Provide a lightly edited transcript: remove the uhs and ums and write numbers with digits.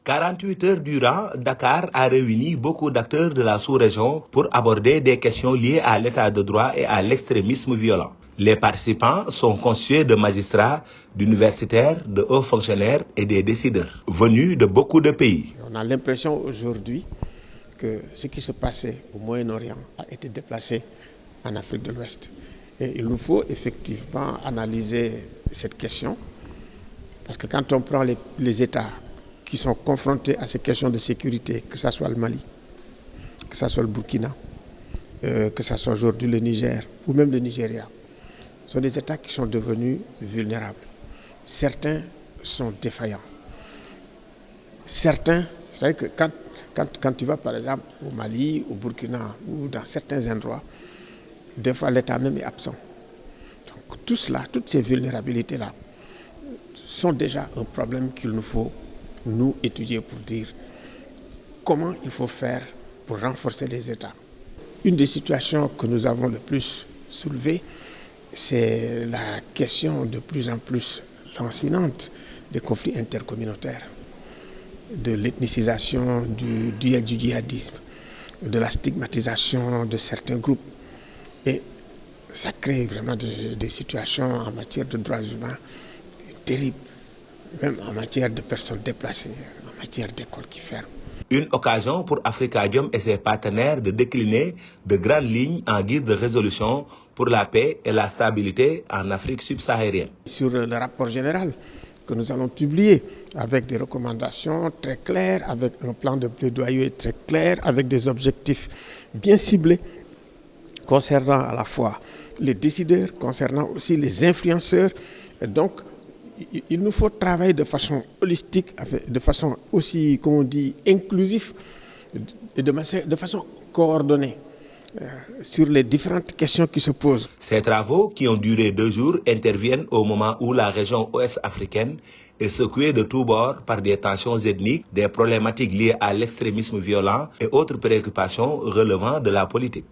48 heures durant, Dakar a réuni beaucoup d'acteurs de la sous-région pour aborder des questions liées à l'état de droit et à l'extrémisme violent. Les participants sont constitués de magistrats, d'universitaires, de hauts fonctionnaires et des décideurs, venus de beaucoup de pays. On a l'impression aujourd'hui que ce qui se passait au Moyen-Orient a été déplacé en Afrique de l'Ouest. Et il nous faut effectivement analyser cette question, parce que quand on prend les États qui sont confrontés à ces questions de sécurité, que ce soit le Mali, que ce soit le Burkina, que ce soit aujourd'hui le Niger ou même le Nigeria, ce sont des États qui sont devenus vulnérables. Certains sont défaillants. Certains, c'est vrai que quand tu vas par exemple au Mali, au Burkina ou dans certains endroits, des fois l'État même est absent. Donc tout cela, toutes ces vulnérabilités-là sont déjà un problème qu'il nous faut nous étudier pour dire comment il faut faire pour renforcer les États. Une des situations que nous avons le plus soulevées, c'est la question de plus en plus lancinante des conflits intercommunautaires, de l'ethnicisation du djihadisme, de la stigmatisation de certains groupes. Et ça crée vraiment des situations en matière de droits humains terribles, même en matière de personnes déplacées, en matière d'écoles qui ferment. Une occasion pour Afrikajom et ses partenaires de décliner de grandes lignes en guise de résolution pour la paix et la stabilité en Afrique subsaharienne. Sur le rapport général que nous allons publier avec des recommandations très claires, avec un plan de plaidoyer très clair, avec des objectifs bien ciblés concernant à la fois les décideurs, concernant aussi les influenceurs. Et donc, il nous faut travailler de façon holistique, de façon aussi, comme on dit, inclusive et de façon coordonnée sur les différentes questions qui se posent. Ces travaux, qui ont duré 2 jours, interviennent au moment où la région ouest africaine est secouée de tous bords par des tensions ethniques, des problématiques liées à l'extrémisme violent et autres préoccupations relevant de la politique.